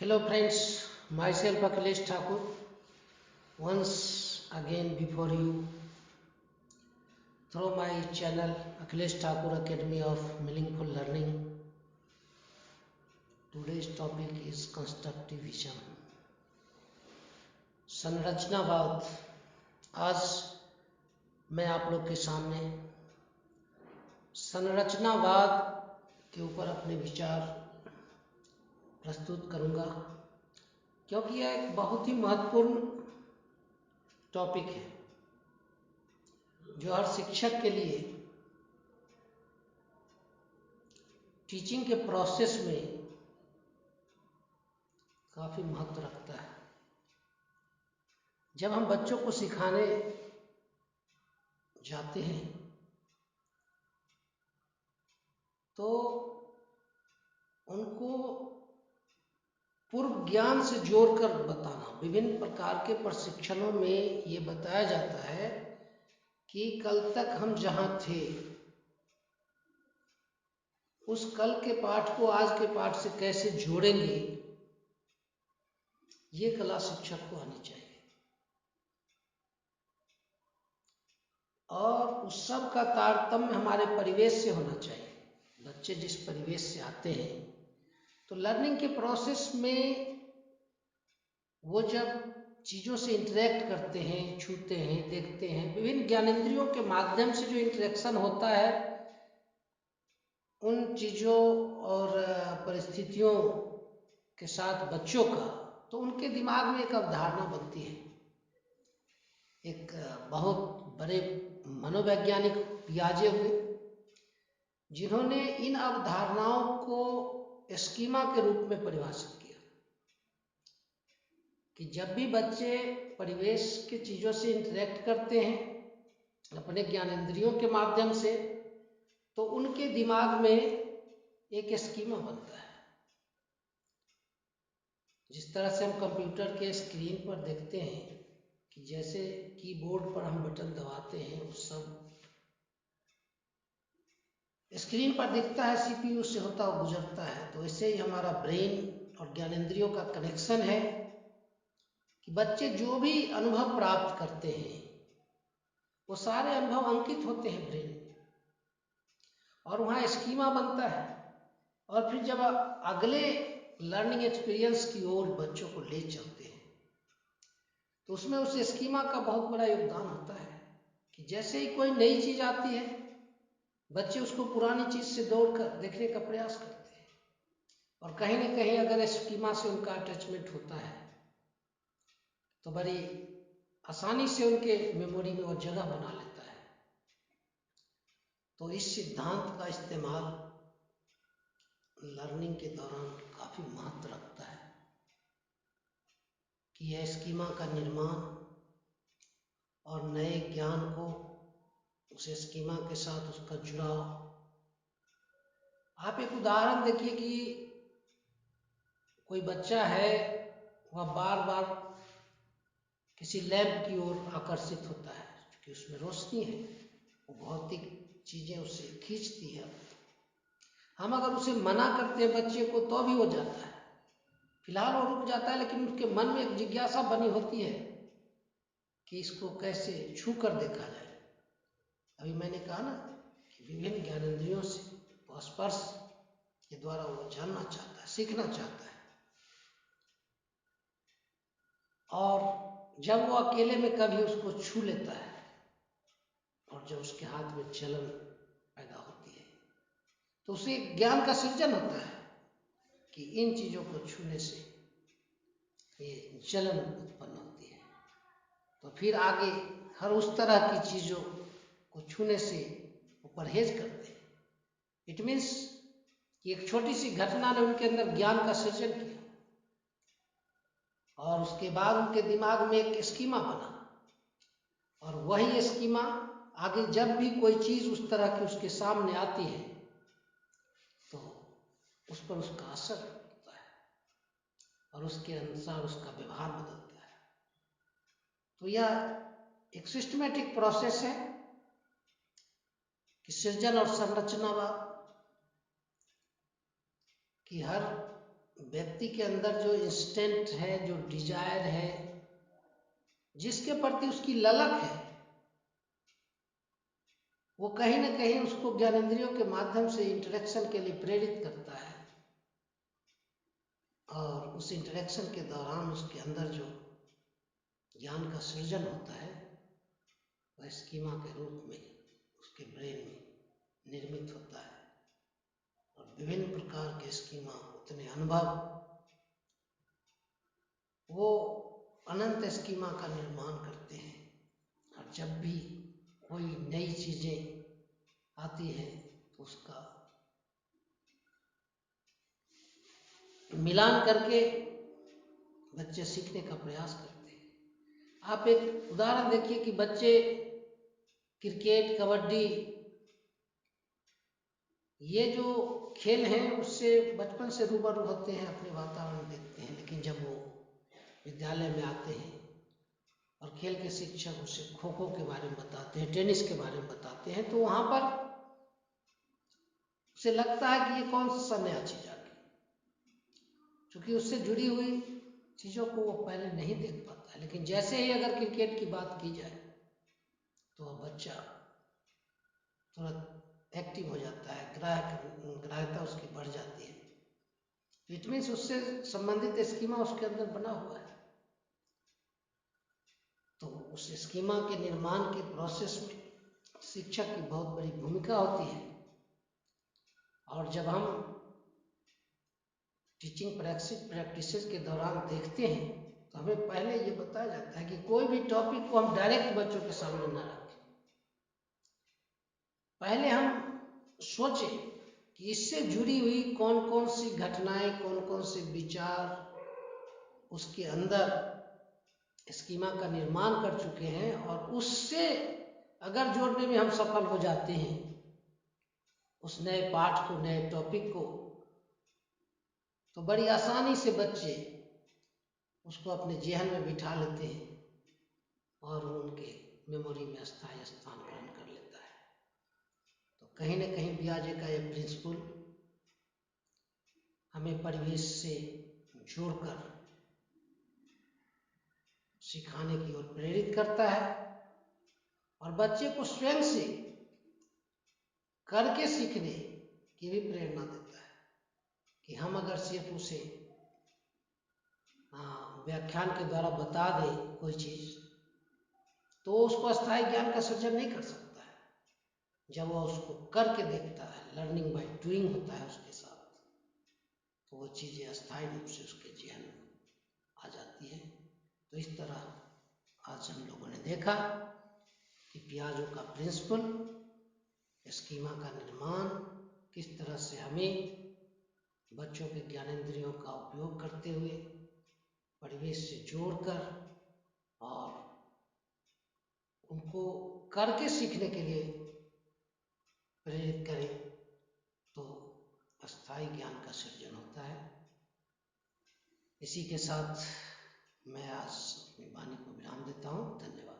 Hello friends, myself Akhilesh Thakur once again before you through my channel Akhilesh Thakur Academy of Meaningful Learning. Today's topic is constructivism. संरचनावाद। आज मैं आप लोग के सामने संरचनावाद के ऊपर अपने विचार प्रस्तुत करूंगा, क्योंकि यह एक बहुत ही महत्वपूर्ण टॉपिक है जो हर शिक्षक के लिए टीचिंग के प्रोसेस में काफ़ी महत्व रखता है। जब हम बच्चों को सिखाने जाते हैं तो उनको पूर्व ज्ञान से जोड़कर बताना, विभिन्न प्रकार के प्रशिक्षणों में ये बताया जाता है कि कल तक हम जहाँ थे उस कल के पाठ को आज के पाठ से कैसे जोड़ेंगे, ये कला शिक्षक को आनी चाहिए। और उस सब का तारतम्य हमारे परिवेश से होना चाहिए। बच्चे जिस परिवेश से आते हैं तो लर्निंग के प्रोसेस में वो जब चीज़ों से इंटरेक्ट करते हैं, छूते हैं, देखते हैं, विभिन्न ज्ञानेंद्रियों के माध्यम से जो इंटरेक्शन होता है उन चीज़ों और परिस्थितियों के साथ बच्चों का, तो उनके दिमाग में एक अवधारणा बनती है। एक बहुत बड़े मनोवैज्ञानिक पियाजे हुए जिन्होंने इन अवधारणाओं को स्कीमा के रूप में परिभाषित किया कि जब भी बच्चे परिवेश के चीज़ों से इंटरेक्ट करते हैं अपने ज्ञानेंद्रियों के माध्यम से, तो उनके दिमाग में एक स्कीमा बनता है। जिस तरह से हम कंप्यूटर के स्क्रीन पर देखते हैं कि जैसे कीबोर्ड पर हम बटन दबाते हैं उस सब स्क्रीन पर दिखता है, सीपीयू से होता हुआ गुजरता है, तो ऐसे ही हमारा ब्रेन और ज्ञानेंद्रियों का कनेक्शन है कि बच्चे जो भी अनुभव प्राप्त करते हैं वो सारे अनुभव अंकित होते हैं ब्रेन में और वहाँ स्कीमा बनता है। और फिर जब अगले लर्निंग एक्सपीरियंस की ओर बच्चों को ले चलते हैं तो उसमें उस स्कीमा का बहुत बड़ा योगदान होता है कि जैसे ही कोई नई चीज़ आती है बच्चे उसको पुरानी चीज़ से दौड़कर देखने का प्रयास करते हैं और कहीं ना कहीं अगर स्कीमा से उनका अटैचमेंट होता है तो बड़ी आसानी से उनके मेमोरी में वो जगह बना लेता है। तो इस सिद्धांत का इस्तेमाल लर्निंग के दौरान काफ़ी महत्व रखता है कि यह स्कीमा का निर्माण और नए ज्ञान को उस स्कीमा के साथ उसका जुड़ाव। आप एक उदाहरण देखिए कि कोई बच्चा है, वह बार बार किसी लैंप की ओर आकर्षित होता है क्योंकि उसमें रोशनी है, वो भौतिक चीज़ें उसे खींचती है। हम अगर उसे मना करते हैं बच्चे को तो भी हो जाता है, फिलहाल वो रुक जाता है, लेकिन उसके मन में एक जिज्ञासा बनी होती है कि इसको कैसे छू कर देखा जाए। अभी मैंने कहा ना कि विभिन्न ज्ञानेंद्रियों से वो स्पर्श के द्वारा वो जानना चाहता है, सीखना चाहता है। और जब वो अकेले में कभी उसको छू लेता है और जब उसके हाथ में चलन पैदा होती है तो उसे ज्ञान का सृजन होता है कि इन चीज़ों को छूने से ये जलन उत्पन्न होती है। तो फिर आगे हर उस तरह की चीज़ों को छूने से वो परहेज करते हैं। इट मीन्स कि एक छोटी सी घटना ने उनके अंदर ज्ञान का सृजन किया और उसके बाद उनके दिमाग में एक स्कीमा बना और वही स्कीमा आगे जब भी कोई चीज़ उस तरह की उसके सामने आती है तो उस पर उसका असर पड़ता है और उसके अनुसार उसका व्यवहार बदलता है। तो यह एक सिस्टमेटिक प्रोसेस है कि सृजन और संरचनावाद की हर व्यक्ति के अंदर जो इंस्टेंट है, जो डिजायर है, जिसके प्रति उसकी ललक है, वो कहीं ना कहीं उसको ज्ञानेंद्रियों के माध्यम से इंटरेक्शन के लिए प्रेरित करता है, और उस इंटरेक्शन के दौरान उसके अंदर जो ज्ञान का सृजन होता है वह स्कीमा के रूप में उसके ब्रेन में निर्मित होता है। और विभिन्न प्रकार के स्कीमा, उतने अनुभव, वो अनंत स्कीमा का निर्माण करते हैं। और जब भी कोई नई चीजें आती हैं तो उसका मिलान करके बच्चे सीखने का प्रयास करते हैं। आप एक उदाहरण देखिए कि बच्चे क्रिकेट, कबड्डी, ये जो खेल हैं उससे बचपन से रूबरू होते हैं, अपने वातावरण देखते हैं, लेकिन जब वो विद्यालय में आते हैं और खेल के शिक्षक उसे खो खो के बारे में बताते हैं, टेनिस के बारे में बताते हैं, तो वहाँ पर उसे लगता है कि ये कौन सा नया चीज आ गई, क्योंकि उससे जुड़ी हुई चीज़ों को वो पहले नहीं देख पाता है। लेकिन जैसे ही अगर क्रिकेट की बात की जाए तो वह बच्चा तुरंत एक्टिव हो जाता है, ग्राह्यता उसकी बढ़ जाती है। इट मीन्स उससे संबंधित स्कीमा उसके अंदर बना हुआ है। तो उस स्कीमा के निर्माण के प्रोसेस में शिक्षक की बहुत बड़ी भूमिका होती है। और जब हम टीचिंग प्रैक्टिसेस के दौरान देखते हैं तो हमें पहले ये बताया जाता है कि कोई भी टॉपिक को हम डायरेक्ट बच्चों के सामने ना रखें। पहले हम सोचें कि इससे जुड़ी हुई कौन कौन सी घटनाएं, कौन कौन से विचार उसके अंदर स्कीमा का निर्माण कर चुके हैं, और उससे अगर जोड़ने में हम सफल हो जाते हैं उस नए पाठ को, नए टॉपिक को, तो बड़ी आसानी से बच्चे उसको अपने जेहन में बिठा लेते हैं और वो उनके मेमोरी में स्थायी स्थान ग्रहण कर लेता है। तो कहीं ना कहीं पियाजे का ये प्रिंसिपल हमें परिवेश से जोड़कर सिखाने की ओर प्रेरित करता है, और बच्चे को स्वयं से करके सीखने की भी प्रेरणा देता है। कि हम अगर सिर्फ उसे व्याख्यान के द्वारा बता दें कोई चीज, तो उसको अस्थायी ज्ञान का सृजन नहीं कर सकता है। जब वह उसको करके देखता है, लर्निंग बाय डूइंग होता है उसके साथ, तो वो चीजें अस्थायी रूप से उसके जेहन में आ जाती है। तो इस तरह आज हम लोगों ने देखा कि पियाजो का प्रिंसिपल, स्कीमा का निर्माण, किस तरह से हमें बच्चों के ज्ञानेंद्रियों का उपयोग करते हुए परिवेश से जोड़कर और उनको करके सीखने के लिए प्रेरित करें, तो अस्थायी ज्ञान का सृजन होता है। इसी के साथ मैं आज अपनी वाणी को विराम देता हूँ। धन्यवाद।